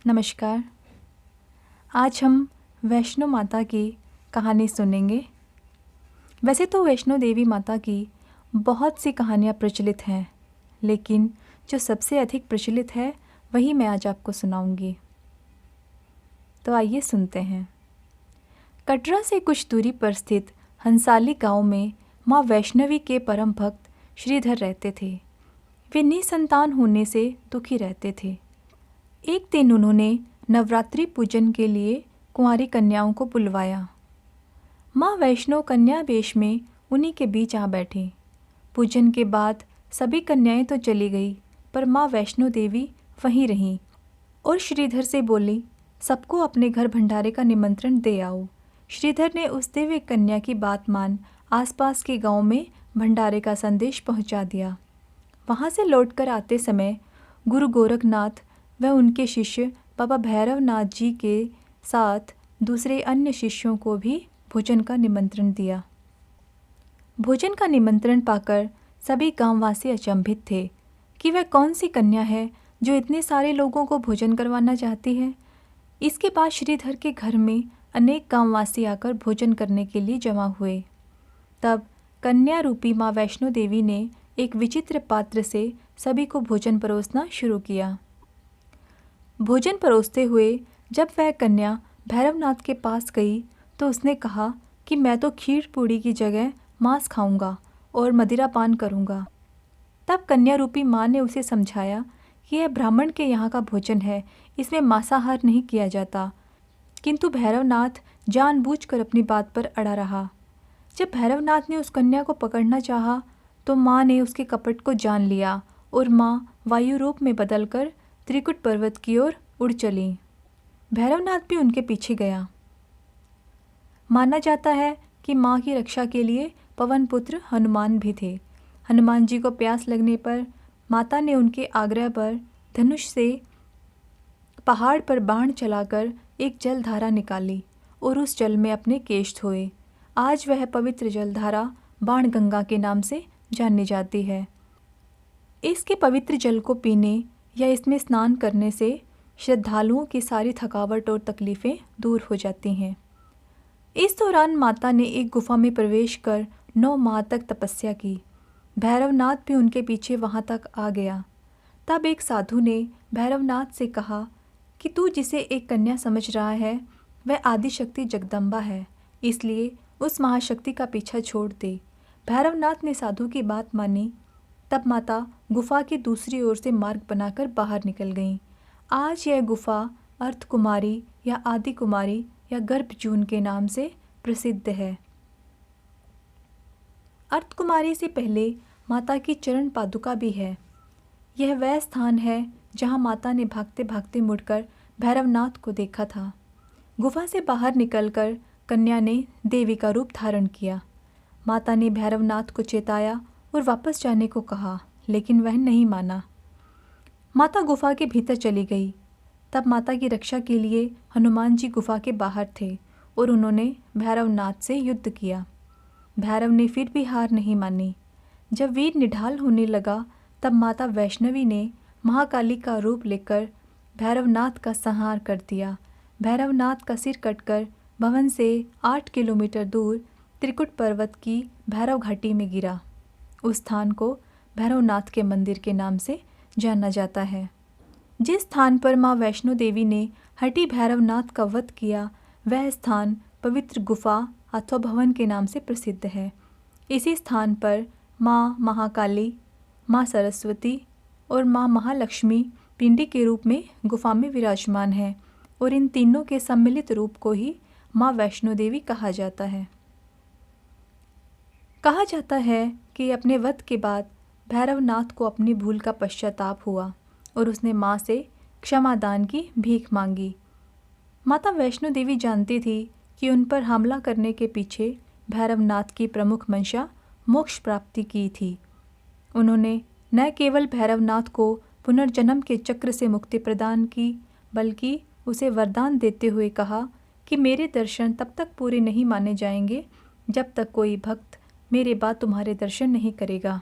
नमस्कार। आज हम वैष्णो माता की कहानी सुनेंगे। वैसे तो वैष्णो देवी माता की बहुत सी कहानियाँ प्रचलित हैं, लेकिन जो सबसे अधिक प्रचलित है वही मैं आज आपको सुनाऊंगी। तो आइए सुनते हैं। कटरा से कुछ दूरी पर स्थित हंसाली गांव में माँ वैष्णवी के परम भक्त श्रीधर रहते थे। वे निसंतान होने से दुखी रहते थे। एक दिन उन्होंने नवरात्रि पूजन के लिए कुंवारी कन्याओं को बुलवाया। माँ वैष्णो कन्या वेश में उन्हीं के बीच आ बैठी। पूजन के बाद सभी कन्याएं तो चली गई, पर माँ वैष्णो देवी वहीं रहीं और श्रीधर से बोली, सबको अपने घर भंडारे का निमंत्रण दे आओ। श्रीधर ने उस दिव्य कन्या की बात मान आसपास के गांव में भंडारे का संदेश पहुंचा दिया। वहां से लौटकर आते समय गुरु गोरखनाथ व उनके शिष्य बाबा भैरवनाथ जी के साथ दूसरे अन्य शिष्यों को भी भोजन का निमंत्रण दिया। भोजन का निमंत्रण पाकर सभी गांववासी अचंभित थे कि वह कौन सी कन्या है जो इतने सारे लोगों को भोजन करवाना चाहती है। इसके बाद श्रीधर के घर में अनेक गांववासी आकर भोजन करने के लिए जमा हुए। तब कन्या रूपी माँ वैष्णो देवी ने एक विचित्र पात्र से सभी को भोजन परोसना शुरू किया। भोजन परोसते हुए जब वह कन्या भैरवनाथ के पास गई तो उसने कहा कि मैं तो खीर पूड़ी की जगह मांस खाऊंगा और मदिरा पान करूंगा। तब कन्या रूपी माँ ने उसे समझाया कि यह ब्राह्मण के यहाँ का भोजन है, इसमें मांसाहार नहीं किया जाता। किंतु भैरवनाथ जानबूझकर अपनी बात पर अड़ा रहा। जब भैरवनाथ ने उस कन्या को पकड़ना चाहा तो माँ ने उसके कपट को जान लिया और माँ वायु रूप में बदलकर त्रिकुट पर्वत की ओर उड़ चली। भैरवनाथ भी उनके पीछे गया। माना जाता है कि माँ की रक्षा के लिए पवन पुत्र हनुमान भी थे। हनुमान जी को प्यास लगने पर माता ने उनके आग्रह पर धनुष से पहाड़ पर बाण चलाकर एक जलधारा निकाली और उस जल में अपने केश धोए। आज वह पवित्र जलधारा बाण गंगा के नाम से जानी जाती है। इसके पवित्र जल को पीने या इसमें स्नान करने से श्रद्धालुओं की सारी थकावट और तकलीफ़ें दूर हो जाती हैं। इस दौरान माता ने एक गुफा में प्रवेश कर 9 माह तक तपस्या की। भैरवनाथ भी उनके पीछे वहां तक आ गया। तब एक साधु ने भैरवनाथ से कहा कि तू जिसे एक कन्या समझ रहा है वह आदिशक्ति जगदम्बा है, इसलिए उस महाशक्ति का पीछा छोड़ दे। भैरवनाथ ने साधु की बात मानी। तब माता गुफा की दूसरी ओर से मार्ग बनाकर बाहर निकल गईं। आज यह गुफा अर्धकुमारी या आदि कुमारी या गर्भजून के नाम से प्रसिद्ध है। अर्धकुमारी से पहले माता की चरण पादुका भी है। यह वह स्थान है जहाँ माता ने भागते भागते मुड़कर भैरवनाथ को देखा था। गुफा से बाहर निकलकर कन्या ने देवी का रूप धारण किया। माता ने भैरवनाथ को चेताया और वापस जाने को कहा, लेकिन वह नहीं माना। माता गुफा के भीतर चली गई। तब माता की रक्षा के लिए हनुमान जी गुफा के बाहर थे और उन्होंने भैरवनाथ से युद्ध किया। भैरव ने फिर भी हार नहीं मानी। जब वीर निढाल होने लगा तब माता वैष्णवी ने महाकाली का रूप लेकर भैरवनाथ का संहार कर दिया। भैरवनाथ का सिर कटकर भवन से 8 किलोमीटर दूर त्रिकुट पर्वत की भैरव घाटी में गिरा। उस स्थान को भैरवनाथ के मंदिर के नाम से जाना जाता है। जिस स्थान पर माँ वैष्णो देवी ने हटी भैरवनाथ का वध किया वह स्थान पवित्र गुफा अथवा भवन के नाम से प्रसिद्ध है। इसी स्थान पर माँ महाकाली, माँ सरस्वती और माँ महालक्ष्मी पिंडी के रूप में गुफा में विराजमान है और इन तीनों के सम्मिलित रूप को ही माँ वैष्णो देवी कहा जाता है। कहा जाता है कि अपने वध के बाद भैरवनाथ को अपनी भूल का पश्चाताप हुआ और उसने माँ से क्षमा दान की भीख मांगी। माता वैष्णो देवी जानती थी कि उन पर हमला करने के पीछे भैरवनाथ की प्रमुख मंशा मोक्ष प्राप्ति की थी। उन्होंने न केवल भैरवनाथ को पुनर्जन्म के चक्र से मुक्ति प्रदान की, बल्कि उसे वरदान देते हुए कहा कि मेरे दर्शन तब तक पूरे नहीं माने जाएंगे जब तक कोई भक्त मेरे बाद तुम्हारे दर्शन नहीं करेगा।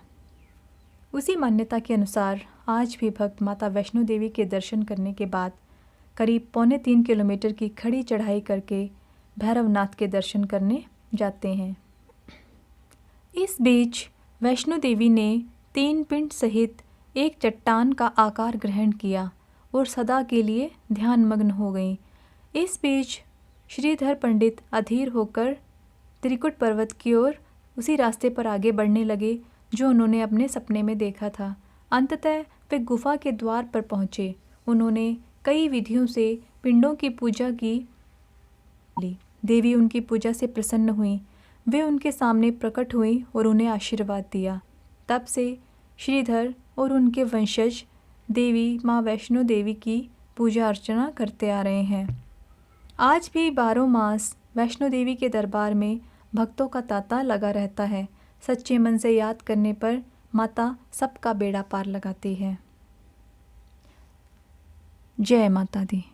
उसी मान्यता के अनुसार आज भी भक्त माता वैष्णो देवी के दर्शन करने के बाद करीब 3.25 किलोमीटर की खड़ी चढ़ाई करके भैरवनाथ के दर्शन करने जाते हैं। इस बीच वैष्णो देवी ने 3 पिंड सहित एक चट्टान का आकार ग्रहण किया और सदा के लिए ध्यानमग्न हो गईं। इस बीच श्रीधर पंडित अधीर होकर त्रिकुट पर्वत की ओर उसी रास्ते पर आगे बढ़ने लगे जो उन्होंने अपने सपने में देखा था। अंततः वे गुफा के द्वार पर पहुँचे। उन्होंने कई विधियों से पिंडों की पूजा की। देवी उनकी पूजा से प्रसन्न हुई। वे उनके सामने प्रकट हुई और उन्हें आशीर्वाद दिया। तब से श्रीधर और उनके वंशज देवी माँ वैष्णो देवी की पूजा अर्चना करते आ रहे हैं। आज भी 12 मास वैष्णो देवी के दरबार में भक्तों का तांता लगा रहता है। सच्चे मन से याद करने पर माता सबका बेड़ा पार लगाती है। जय माता दी।